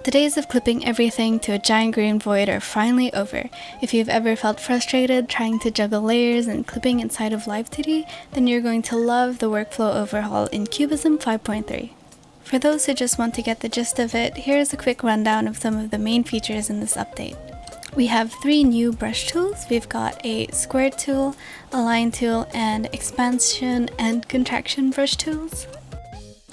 The days of clipping everything to a giant green void are finally over. If you've ever felt frustrated trying to juggle layers and clipping inside of Live2D, then you're going to love the workflow overhaul in Cubism 5.3. For those who just want to get the gist of it, here's a quick rundown of some of the main features in this update. We have 3 new brush tools. We've got a square tool, a line tool, and expansion and contraction brush tools.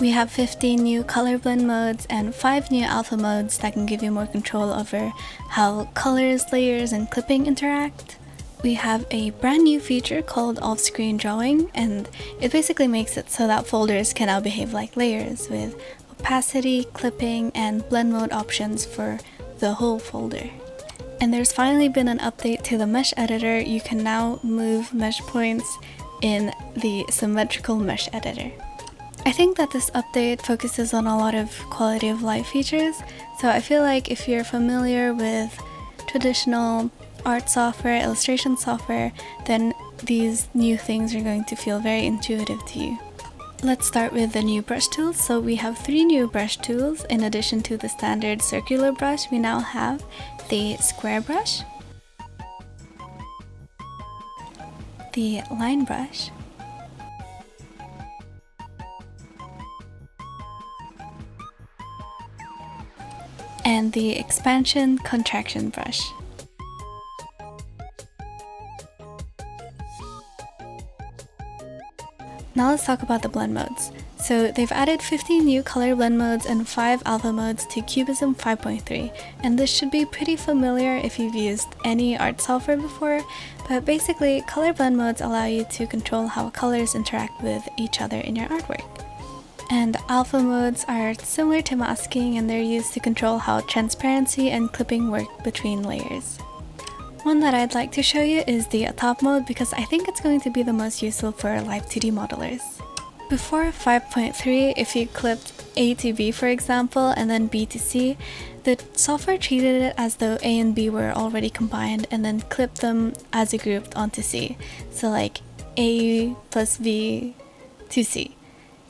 We have 15 new color blend modes and 5 new alpha modes that can give you more control over how colors, layers, and clipping interact. We have a brand new feature called Offscreen drawing, and it basically makes it so that folders can now behave like layers with opacity, clipping, and blend mode options for the whole folder. And there's finally been an update to the mesh editor. You can now move mesh points in the symmetrical mesh editor. I think that this update focuses on a lot of quality of life features, so I feel like if you're familiar with traditional art software, illustration software, then these new things are going to feel very intuitive to you. Let's start with the new brush tools. So we have 3 new brush tools. In addition to the standard circular brush, we now have the square brush, the line brush, and the expansion contraction brush. Now let's talk about the blend modes. So they've added 15 new color blend modes and 5 alpha modes to Cubism 5.3, and this should be pretty familiar if you've used any art software before, but basically color blend modes allow you to control how colors interact with each other in your artwork. And alpha modes are similar to masking, and they're used to control how transparency and clipping work between layers. One that I'd like to show you is the top mode because I think it's going to be the most useful for Live2D modelers. Before 5.3, if you clipped A to B for example, and then B to C, the software treated it as though A and B were already combined and then clipped them as a group onto C. So like A plus B to C.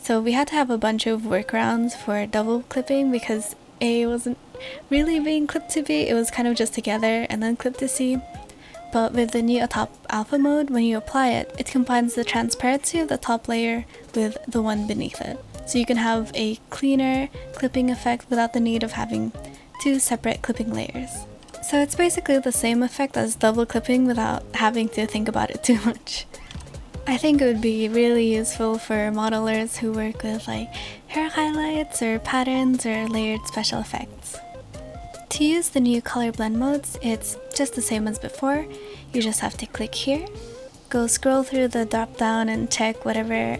So we had to have a bunch of workarounds for double clipping because A wasn't really being clipped to B, it was kind of just together and then clipped to C. But with the new top alpha mode, when you apply it, it combines the transparency of the top layer with the one beneath it. So you can have a cleaner clipping effect without the need of having 2 separate clipping layers. So it's basically the same effect as double clipping without having to think about it too much. I think it would be really useful for modelers who work with like hair highlights or patterns or layered special effects. To use the new color blend modes, it's just the same as before. You just have to click here, go scroll through the drop down and check whatever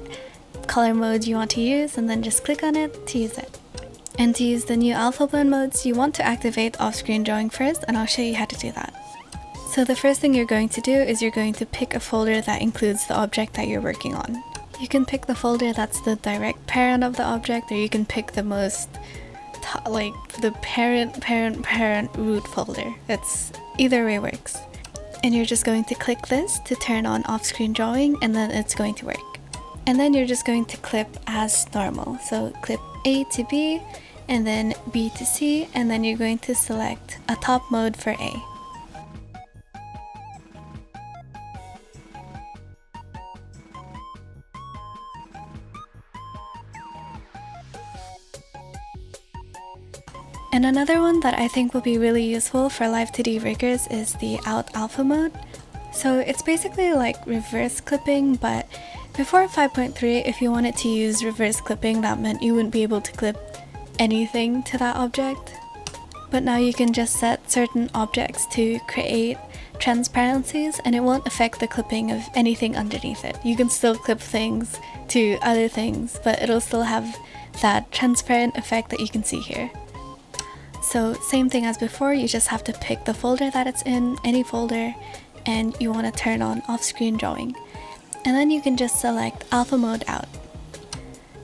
color mode you want to use, and then just click on it to use it. And to use the new alpha blend modes, you want to activate off-screen drawing first, and I'll show you how to do that. So the first thing you're going to do is you're going to pick a folder that includes the object that you're working on. You can pick the folder that's the direct parent of the object, or you can pick the most like the parent root folder. It's either way works. And you're just going to click this to turn on off-screen drawing, and then it's going to work. And then you're just going to clip as normal. So clip A to B and then B to C, and then you're going to select a top mode for A. And another one that I think will be really useful for Live2D riggers is the out alpha mode. So it's basically like reverse clipping, but before 5.3, if you wanted to use reverse clipping, that meant you wouldn't be able to clip anything to that object. But now you can just set certain objects to create transparencies, and it won't affect the clipping of anything underneath it. You can still clip things to other things, but it'll still have that transparent effect that you can see here. So same thing as before, you just have to pick the folder that it's in, any folder, and you want to turn on off-screen drawing. And then you can just select alpha mode out.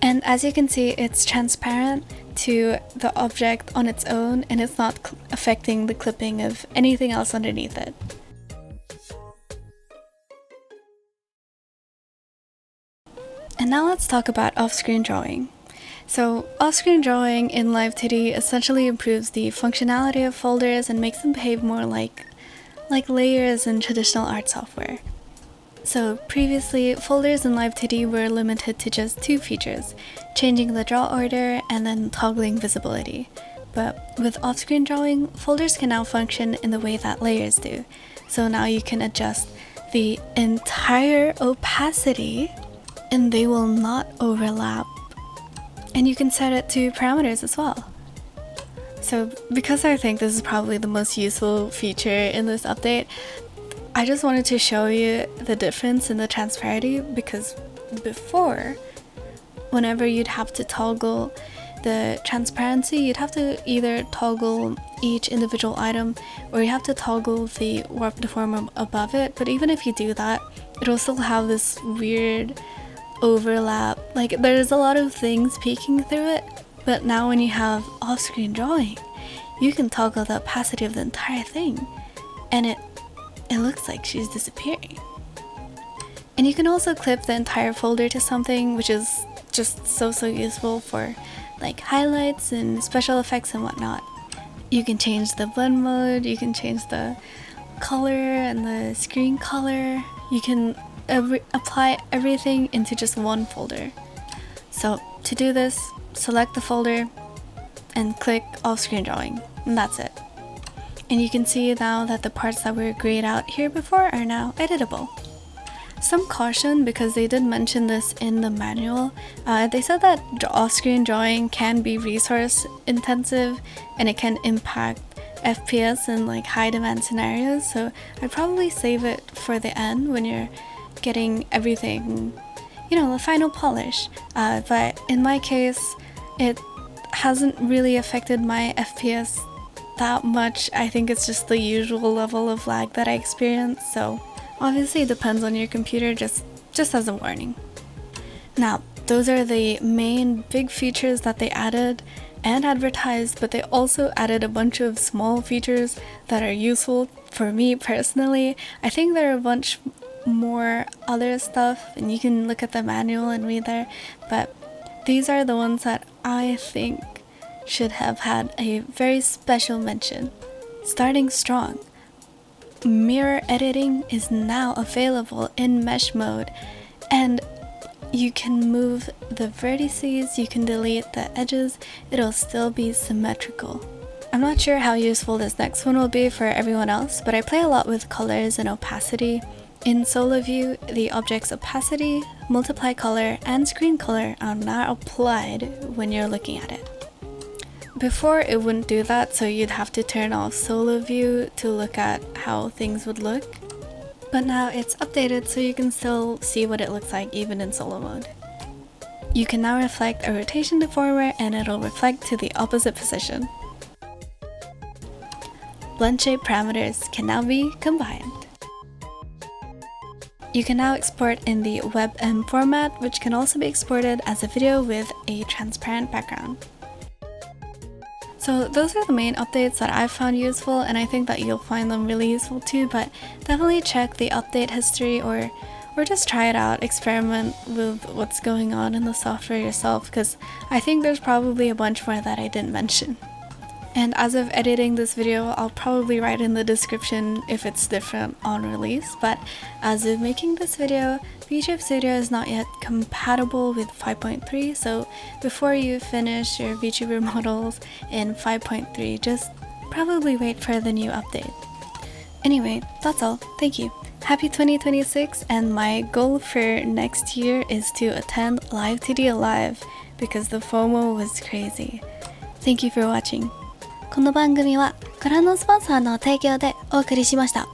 And as you can see, it's transparent to the object on its own, and it's not affecting the clipping of anything else underneath it. And now let's talk about off-screen drawing. So off-screen drawing in Live2D essentially improves the functionality of folders and makes them behave more like layers in traditional art software. So previously, folders in Live2D were limited to just two features, changing the draw order and then toggling visibility. But with off-screen drawing, folders can now function in the way that layers do. So now you can adjust the entire opacity and they will not overlap. And you can set it to parameters as well. So because I think this is probably the most useful feature in this update, I just wanted to show you the difference in the transparency, because before, whenever you'd have to toggle the transparency, you'd have to either toggle each individual item or you have to toggle the warp deformer above it. But even if you do that, it'll still have this weird overlap. Like, there's a lot of things peeking through it. But now when you have off-screen drawing, you can toggle the opacity of the entire thing and it looks like she's disappearing. And you can also clip the entire folder to something, which is just so useful for like highlights and special effects and whatnot. You can change the blend mode, you can change the color and the screen color. You can apply everything into just one folder. So to do this, select the folder and click off-screen drawing, and that's it. And you can see now that the parts that were grayed out here before are now editable. Some caution, because they did mention this in the manual. They said that off-screen drawing can be resource intensive and it can impact FPS in like high demand scenarios, so I'd probably save it for the end when you're getting everything, you know, the final polish. But in my case, it hasn't really affected my FPS that much. I think it's just the usual level of lag that I experience, so obviously it depends on your computer, just as a warning. Now, those are the main big features that they added and advertised, but they also added a bunch of small features that are useful for me personally. I think there are a bunch more other stuff, and you can look at the manual and read there, but these are the ones that I think should have had a very special mention. Starting strong. Mirror editing is now available in mesh mode, and you can move the vertices, you can delete the edges, it'll still be symmetrical. I'm not sure how useful this next one will be for everyone else, but I play a lot with colors and opacity. In solo view, the object's opacity, multiply color, and screen color are now applied when you're looking at it. Before, it wouldn't do that, so you'd have to turn off solo view to look at how things would look. But now it's updated so you can still see what it looks like even in solo mode. You can now reflect a rotation deformer and it'll reflect to the opposite position. Blend shape parameters can now be combined. You can now export in the WebM format, which can also be exported as a video with a transparent background. So those are the main updates that I've found useful, and I think that you'll find them really useful too, but definitely check the update history or just try it out, experiment with what's going on in the software yourself, because I think there's probably a bunch more that I didn't mention. And as of editing this video, I'll probably write in the description if it's different on release, but as of making this video, VTube Studio is not yet compatible with 5.3, so before you finish your VTuber models in 5.3, just probably wait for the new update. Anyway, that's all. Thank you. Happy 2026, and my goal for next year is to attend Live2D Live because the FOMO was crazy. Thank you for watching. この番組はご覧のスポンサーの提供でお送りしました。